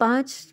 5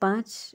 5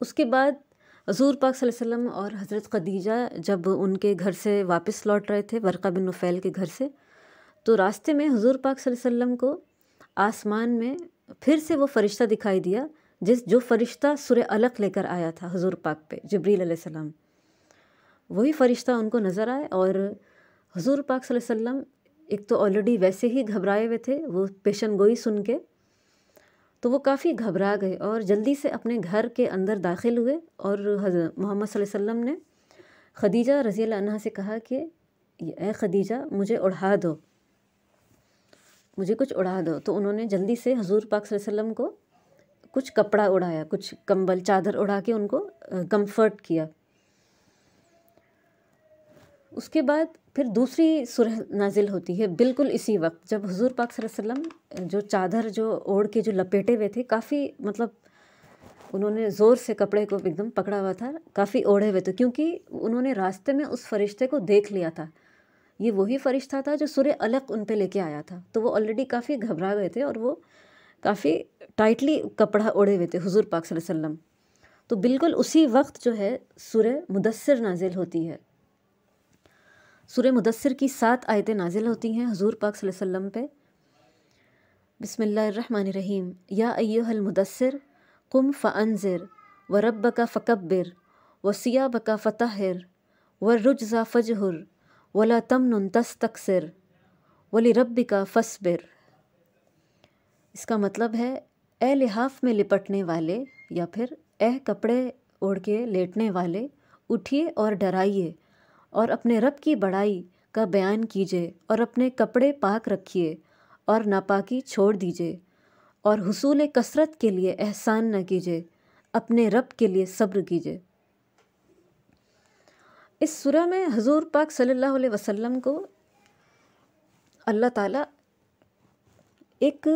اس کے بعد حضور پاک صلی اللہ علیہ وسلم اور حضرت خدیجہ جب ان کے گھر سے واپس لوٹ رہے تھے ورقہ بن نفیل کے گھر سے، تو راستے میں حضور پاک صلی اللہ علیہ وسلم کو آسمان میں پھر سے وہ فرشتہ دکھائی دیا جو فرشتہ سورہ علق لے کر آیا تھا حضور پاک پہ، جبریل علیہ السلام۔ وہی فرشتہ ان کو نظر آئے، اور حضور پاک صلی اللہ علیہ وسلم ایک تو آلریڈی ویسے ہی گھبرائے ہوئے تھے وہ پیشن گوئی سن کے، تو وہ کافی گھبرا گئے اور جلدی سے اپنے گھر کے اندر داخل ہوئے، اور حضرت محمد صلی اللہ علیہ وسلم نے خدیجہ رضی اللہ عنہا سے کہا کہ اے خدیجہ مجھے اڑھا دو، مجھے کچھ اڑا دو۔ تو انہوں نے جلدی سے حضور پاک صلی اللہ علیہ وسلم کو کچھ کپڑا اڑایا، کچھ کمبل چادر اڑا کے ان کو کمفرٹ کیا۔ اس کے بعد پھر دوسری سورہ نازل ہوتی ہے بالکل اسی وقت، جب حضور پاک صلی اللہ علیہ وسلم جو چادر جو اوڑھ کے جو لپیٹے ہوئے تھے، کافی مطلب انہوں نے زور سے کپڑے کو ایک دم پکڑا ہوا تھا، کافی اوڑھے ہوئے تھے، کیونکہ انہوں نے راستے میں اس فرشتے کو دیکھ لیا تھا، یہ وہی فرشتہ تھا جو سورہ علق ان پہ لے کے آیا تھا، تو وہ آلریڈی کافی گھبرا گئے تھے اور وہ کافی ٹائٹلی کپڑا اوڑھے ہوئے تھے حضور پاک صلی اللہ علیہ وسلم۔ تو بالکل اسی وقت جو ہے سورہ مدثر نازل ہوتی ہے۔ سورہ مدثر کی 7 آیتیں نازل ہوتی ہیں حضور پاک صلی اللہ علیہ وسلم پہ۔ بسم اللہ الرحمن الرحیم، یا ایھا المدثر قم فانذر وربک فکبر وثیابک فطہر والرجز فاجہر ولا تمنن تستکثر ولربک فاصبر۔ اس کا مطلب ہے اے لحاف میں لپٹنے والے، یا پھر اے کپڑے اوڑھ کے لیٹنے والے، اٹھیے اور ڈرائیے اور اپنے رب کی بڑائی کا بیان کیجیے، اور اپنے کپڑے پاک رکھیے اور ناپاکی چھوڑ دیجیے، اور حصول کثرت کے لیے احسان نہ کیجیے، اپنے رب کے لیے صبر کیجیے۔ اس سورہ میں حضور پاک صلی اللہ علیہ وسلم کو اللہ تعالیٰ ایک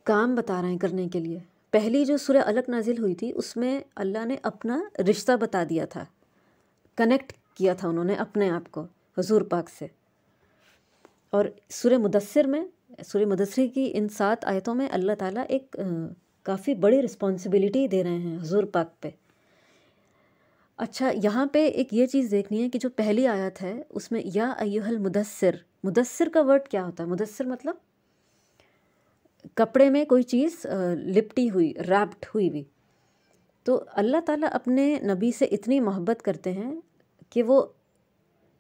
کام بتا رہے ہیں کرنے کے لیے۔ پہلی جو سورہ علق نازل ہوئی تھی اس میں اللہ نے اپنا رشتہ بتا دیا تھا، کنیکٹ کیا تھا انہوں نے اپنے آپ کو حضور پاک سے، اور سورہ مدثر کی ان 7 آیتوں میں اللہ تعالیٰ ایک کافی بڑی رسپانسبلٹی دے رہے ہیں حضور پاک پہ۔ اچھا، یہاں پہ ایک یہ چیز دیکھنی ہے کہ جو پہلی آیت ہے اس میں یا ایھا المدثر، مدثر کا ورڈ کیا ہوتا ہے؟ مدثر مطلب کپڑے میں کوئی چیز لپٹی ہوئی، ریپڈ ہوئی۔ تو اللہ تعالیٰ اپنے نبی سے اتنی محبت کرتے ہیں کہ وہ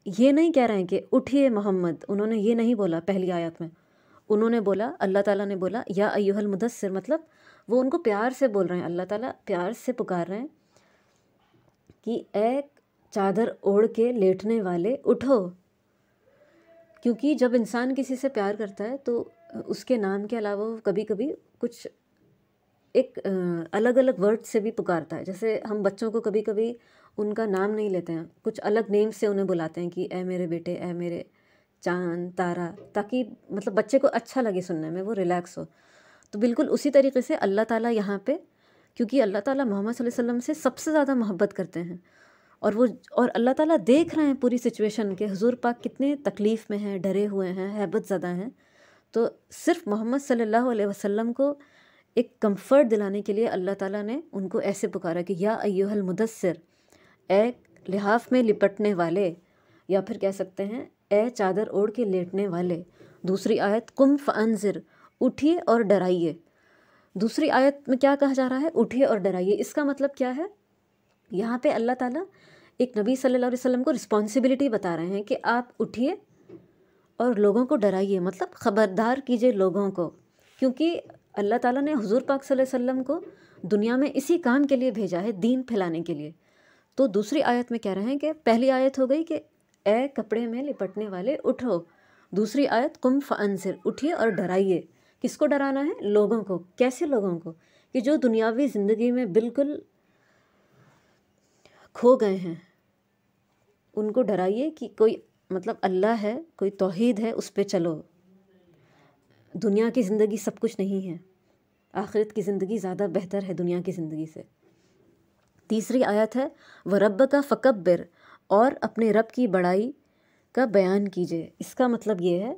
یہ نہیں کہہ رہے ہیں کہ اٹھیے محمد، انہوں نے یہ نہیں بولا پہلی آیت میں، انہوں نے بولا، اللہ تعالیٰ نے بولا یا ایھا المدثر، مطلب وہ ان کو پیار سے بول رہے ہیں، اللہ تعالیٰ پیار سے پکار رہے ہیں کہ اے چادر اوڑھ کے لیٹنے والے اٹھو۔ کیونکہ جب انسان کسی سے پیار کرتا ہے تو اس کے نام کے علاوہ وہ کبھی کبھی کچھ ایک الگ الگ ورڈ سے بھی پکارتا ہے، جیسے ہم بچوں کو کبھی کبھی ان کا نام نہیں لیتے ہیں، کچھ الگ نیم سے انہیں بلاتے ہیں کہ اے میرے بیٹے، اے میرے چاند تارا، تاکہ مطلب بچے کو اچھا لگے سننے میں، وہ ریلیکس ہو۔ تو بالکل اسی طریقے سے اللہ تعالیٰ یہاں پہ، کیونکہ اللہ تعالیٰ محمد صلی اللہ علیہ وسلم سے سب سے زیادہ محبت کرتے ہیں، اور اللہ تعالیٰ دیکھ رہے ہیں پوری سچویشن کہ حضور پاک کتنے تکلیف میں ہیں، ڈرے ہوئے ہیں، ہیبت زدہ ہیں، تو صرف محمد صلی اللہ علیہ وسلم کو ایک کمفرٹ دلانے کے لیے اللہ تعالیٰ نے ان کو ایسے پکارا کہ یا ایھا المدثر، اے لحاف میں لپٹنے والے، یا پھر کہہ سکتے ہیں اے چادر اوڑھ کے لیٹنے والے۔ دوسری آیت قم فانذر، اٹھیے اور ڈرائیے۔ دوسری آیت میں کیا کہا جا رہا ہے؟ اٹھیے اور ڈرائیے۔ اس کا مطلب کیا ہے؟ یہاں پہ اللہ تعالیٰ ایک نبی صلی اللہ علیہ وسلم کو رسپانسبلٹی بتا رہے ہیں کہ آپ اٹھیے اور لوگوں کو ڈرائیے، مطلب خبردار کیجیے لوگوں کو، کیونکہ اللہ تعالیٰ نے حضور پاک صلی اللہ علیہ وسلم کو دنیا میں اسی کام کے لیے بھیجا ہے، دین پھیلانے کے لیے۔ تو دوسری آیت میں کہہ رہے ہیں کہ پہلی آیت ہو گئی کہ اے کپڑے میں لپٹنے والے اٹھو، دوسری آیت قم فانذر، اٹھیے اور ڈرائیے۔ کس کو ڈرانا ہے؟ لوگوں کو۔ کیسے لوگوں کو؟ کہ جو دنیاوی زندگی میں بالکل کھو گئے ہیں، ان کو ڈرائیے کہ کوئی مطلب اللہ ہے، کوئی توحید ہے، اس پہ چلو۔ دنیا کی زندگی سب کچھ نہیں ہے، آخرت کی زندگی زیادہ بہتر ہے دنیا کی زندگی سے۔ تیسری آیت ہے وَرَبَّكَ فَكَبِّرْ، اور اپنے رب کی بڑائی کا بیان کیجیے۔ اس کا مطلب یہ ہے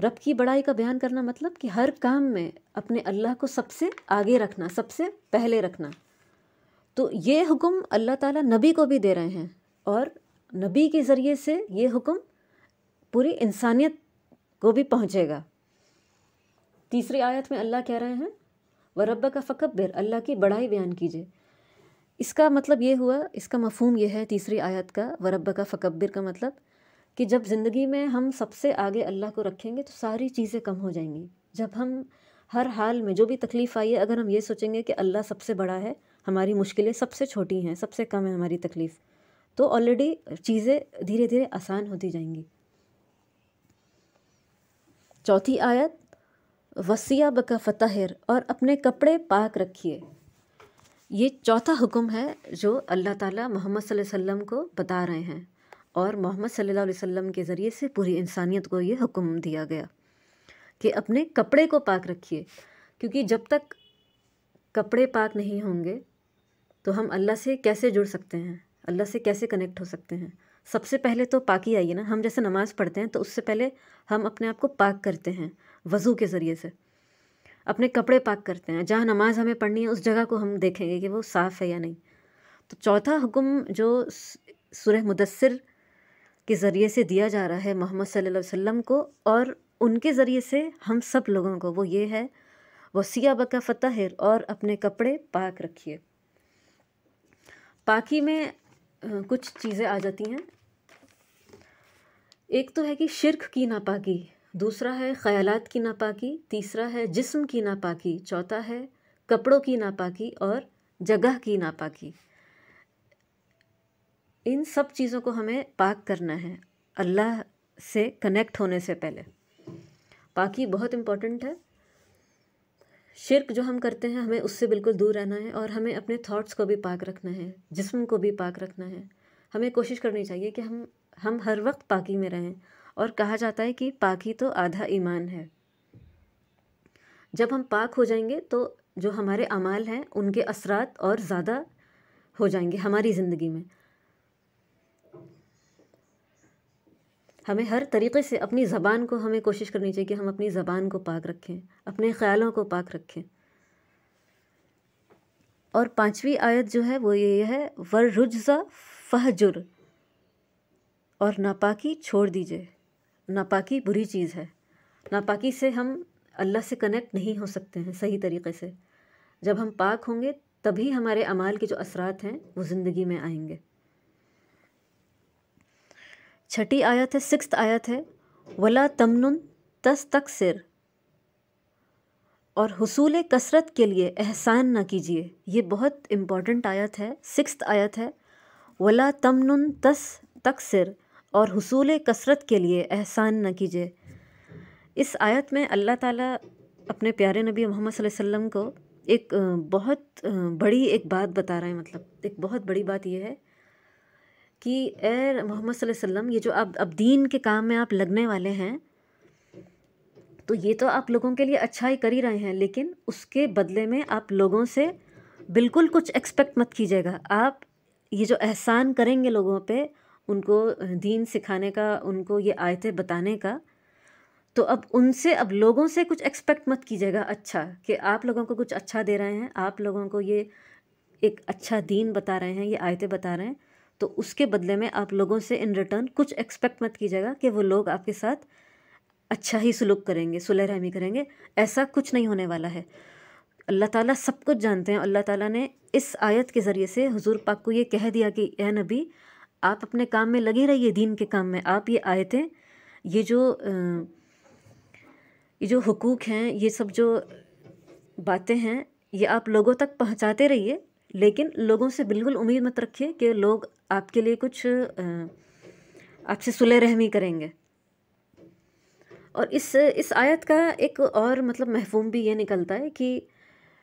رب کی بڑائی کا بیان کرنا مطلب کہ ہر کام میں اپنے اللہ کو سب سے آگے رکھنا، سب سے پہلے رکھنا۔ تو یہ حکم اللہ تعالیٰ نبی کو بھی دے رہے ہیں، اور نبی کے ذریعے سے یہ حکم پوری انسانیت کو بھی پہنچے گا۔ تیسری آیت میں اللہ کہہ رہے ہیں وَرَبَّكَ فَكَبِّرْ، اللہ کی بڑائی بیان کیجئے۔ اس کا مطلب یہ ہوا، اس کا مفہوم یہ ہے تیسری آیت کا وَرَبَّكَ فَكَبِّرْ کا مطلب کہ جب زندگی میں ہم سب سے آگے اللہ کو رکھیں گے تو ساری چیزیں کم ہو جائیں گی۔ جب ہم ہر حال میں جو بھی تکلیف آئی ہے، اگر ہم یہ سوچیں گے کہ اللہ سب سے بڑا ہے، ہماری مشکلیں سب سے چھوٹی ہیں، سب سے کم ہے ہماری تکلیف، تو آلریڈی چیزیں دھیرے دھیرے آسان ہوتی جائیں گی۔ چوتھی آیت وَثِيَابَكَ فَطَہِّرْ، اور اپنے کپڑے پاک رکھیے۔ یہ چوتھا حکم ہے جو اللہ تعالیٰ محمد صلی اللہ علیہ وسلم کو بتا رہے ہیں، اور محمد صلی اللہ علیہ وسلم کے ذریعے سے پوری انسانیت کو یہ حکم دیا گیا کہ اپنے کپڑے کو پاک رکھیے، کیونکہ جب تک کپڑے پاک نہیں ہوں گے تو ہم اللہ سے کیسے جڑ سکتے ہیں، اللہ سے کیسے کنیکٹ ہو سکتے ہیں؟ سب سے پہلے تو پاکی آئیے نا۔ ہم جیسے نماز پڑھتے ہیں تو اس سے پہلے ہم اپنے آپ کو پاک کرتے ہیں وضو کے ذریعے سے، اپنے کپڑے پاک کرتے ہیں، جہاں نماز ہمیں پڑھنی ہے اس جگہ کو ہم دیکھیں گے کہ وہ صاف ہے یا نہیں۔ تو چوتھا حکم جو سورہ مدثر کے ذریعے سے دیا جا رہا ہے محمد صلی اللہ علیہ وسلم کو اور ان کے ذریعے سے ہم سب لوگوں کو، وہ یہ ہے وَثِيَابَكَ فَطَہِّرْ، اور اپنے کپڑے پاک رکھیے۔ پاکی میں کچھ چیزیں آ جاتی ہیں۔ ایک تو ہے کہ شرک کی ناپاکی، دوسرا ہے خیالات کی ناپاکی، تیسرا ہے جسم کی ناپاکی، چوتھا ہے کپڑوں کی ناپاکی اور جگہ کی ناپاکی۔ ان سب چیزوں کو ہمیں پاک کرنا ہے اللہ سے کنیکٹ ہونے سے پہلے۔ پاکی بہت امپورٹنٹ ہے۔ شرک جو ہم کرتے ہیں ہمیں اس سے بالکل دور رہنا ہے، اور ہمیں اپنے تھاٹس کو بھی پاک رکھنا ہے، جسم کو بھی پاک رکھنا ہے۔ ہمیں کوشش کرنی چاہیے کہ ہم ہر وقت پاکی میں رہیں، اور کہا جاتا ہے کہ پاکی تو آدھا ایمان ہے۔ جب ہم پاک ہو جائیں گے تو جو ہمارے اعمال ہیں ان کے اثرات اور زیادہ ہو جائیں گے ہماری زندگی میں۔ ہمیں ہر طریقے سے اپنی زبان کو ہمیں کوشش کرنی چاہیے کہ ہم اپنی زبان کو پاک رکھیں، اپنے خیالوں کو پاک رکھیں۔ اور پانچویں آیت جو ہے وہ یہ ہے وَالرُّجْزَ فَاہْجُرْ، اور ناپاکی چھوڑ دیجئے۔ ناپاکی بری چیز ہے، ناپاکی سے ہم اللہ سے کنیکٹ نہیں ہو سکتے ہیں صحیح طریقے سے۔ جب ہم پاک ہوں گے تبھی ہمارے اعمال کے جو اثرات ہیں وہ زندگی میں آئیں گے۔ چھٹی آیت ہے، سکسth آیت ہے وَلَا تَمْنُن تَسْتَكْثِرْ، اور حصول کثرت کے لیے احسان نہ کیجیے۔ یہ بہت امپورٹنٹ آیت ہے، سکسth آیت ہے وَلَا تَمْنُن تَسْتَكْثِرْ، اور حصول کثرت کے لیے احسان نہ کیجیے۔ اس آیت میں اللہ تعالیٰ اپنے پیارے نبی محمد صلی اللہ علیہ وسلم کو ایک بہت بڑی ایک بات بتا رہے ہیں، مطلب ایک بہت بڑی بات یہ ہے کہ اے محمد صلی اللہ علیہ وسلم، یہ جو اب دین کے کام میں آپ لگنے والے ہیں تو یہ تو آپ لوگوں کے لیے اچھا ہی کر ہی رہے ہیں، لیکن اس کے بدلے میں آپ لوگوں سے بالکل کچھ ایکسپیکٹ مت کیجیے گا۔ آپ یہ جو احسان کریں گے لوگوں پہ، ان کو دین سکھانے کا، ان کو یہ آیتیں بتانے کا، تو اب لوگوں سے کچھ ایکسپیکٹ مت کیجیے گا اچھا، کہ آپ لوگوں کو کچھ اچھا دے رہے ہیں، آپ لوگوں کو یہ ایک اچھا دین بتا رہے ہیں، یہ آیتیں بتا رہے ہیں، تو اس کے بدلے میں آپ لوگوں سے ان ریٹرن کچھ ایکسپیکٹ مت کیجیے گا کہ وہ لوگ آپ کے ساتھ اچھا ہی سلوک کریں گے، صلح رحمی کریں گے۔ ایسا کچھ نہیں ہونے والا ہے۔ اللہ تعالیٰ سب کچھ جانتے ہیں۔ اللہ تعالیٰ نے اس آیت کے ذریعے سے حضور پاک کو یہ کہہ دیا کہ اے نبی، آپ اپنے کام میں لگے رہیے، دین کے کام میں۔ آپ یہ آیتیں، یہ جو حقوق ہیں، یہ سب جو باتیں ہیں، یہ آپ لوگوں تک پہنچاتے رہیے، لیکن لوگوں سے بالکل امید مت رکھیے کہ لوگ آپ کے لیے کچھ آپ سے صلح رحمی کریں گے۔ اور اس آیت کا ایک اور مطلب مفہوم بھی یہ نکلتا ہے کہ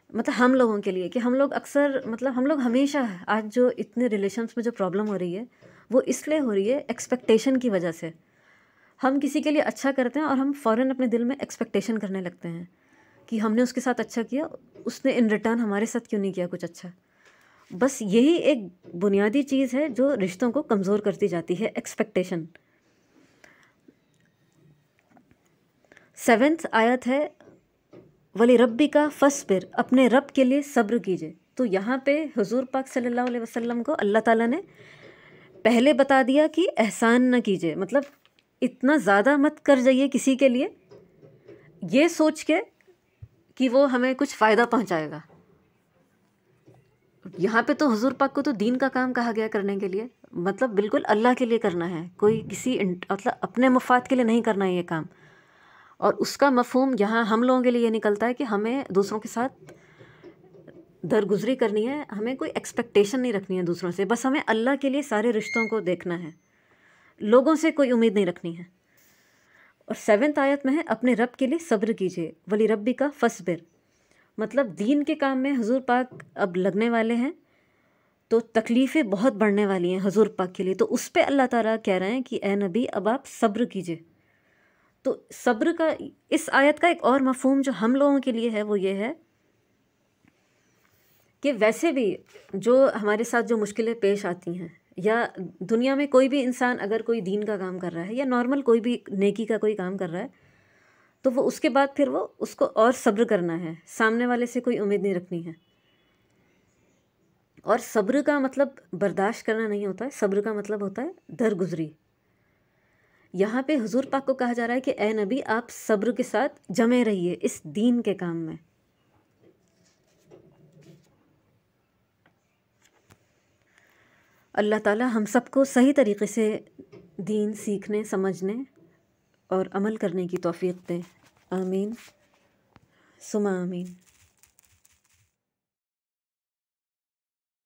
مطلب ہم لوگوں کے لیے، کہ ہم لوگ اکثر ہم لوگ ہمیشہ آج جو اتنے ریلیشنس میں جو پرابلم ہو رہی ہے وہ اس لیے ہو رہی ہے ایکسپیکٹیشن کی وجہ سے۔ ہم کسی کے لیے اچھا کرتے ہیں اور ہم فوراً اپنے دل میں ایکسپیکٹیشن کرنے لگتے ہیں کہ ہم نے اس کے ساتھ اچھا کیا، اس نے ان ریٹرن ہمارے ساتھ کیوں نہیں کیا کچھ اچھا۔ بس یہی ایک بنیادی چیز ہے جو رشتوں کو کمزور کرتی جاتی ہے، ایکسپیکٹیشن۔ 7 آیت ہے ولی ربی کا فصبر، اپنے رب کے لیے صبر کیجیے۔ تو یہاں پہ حضور پاک صلی اللہ علیہ وسلم کو اللہ تعالیٰ نے پہلے بتا دیا کہ احسان نہ کیجیے، مطلب اتنا زیادہ مت کر جائیے کسی کے لیے یہ سوچ کے کہ وہ ہمیں کچھ فائدہ پہنچائے گا۔ یہاں پہ تو حضور پاک کو تو دین کا کام کہا گیا کرنے کے لیے، مطلب بالکل اللہ کے لیے کرنا ہے، کوئی کسی مطلب اپنے مفاد کے لیے نہیں کرنا ہے یہ کام۔ اور اس کا مفہوم یہاں ہم لوگوں کے لیے یہ نکلتا ہے کہ ہمیں دوسروں کے ساتھ درگزری کرنی ہے، ہمیں کوئی ایکسپیکٹیشن نہیں رکھنی ہے دوسروں سے، بس ہمیں اللہ کے لیے سارے رشتوں کو دیکھنا ہے، لوگوں سے کوئی امید نہیں رکھنی ہے۔ اور 7 آیت میں ہے اپنے رب کے لیے صبر کیجیے، ولی ربی کا فصبر، مطلب دین کے کام میں حضور پاک اب لگنے والے ہیں تو تکلیفیں بہت بڑھنے والی ہیں حضور پاک کے لیے، تو اس پہ اللہ تعالیٰ کہہ رہے ہیں کہ اے نبی اب آپ صبر کیجیے۔ تو صبر کا اس آیت کا ایک اور مفہوم جو ہم لوگوں کے لیے ہے وہ یہ ہے کہ ویسے بھی جو ہمارے ساتھ جو مشکلیں پیش آتی ہیں، یا دنیا میں کوئی بھی انسان اگر کوئی دین کا کام کر رہا ہے یا نارمل کوئی بھی نیکی کا کوئی کام کر رہا ہے تو وہ اس کے بعد پھر وہ اس کو اور صبر کرنا ہے، سامنے والے سے کوئی امید نہیں رکھنی ہے۔ اور صبر کا مطلب برداشت کرنا نہیں ہوتا ہے، صبر کا مطلب ہوتا ہے درگزری۔ یہاں پہ حضور پاک کو کہا جا رہا ہے کہ اے نبی آپ صبر کے ساتھ جمے رہیے اس دین کے کام میں۔ اللہ تعالیٰ ہم سب کو صحیح طریقے سے دین سیکھنے، سمجھنے اور عمل کرنے کی توفیق دیں، آمین ثم آمین۔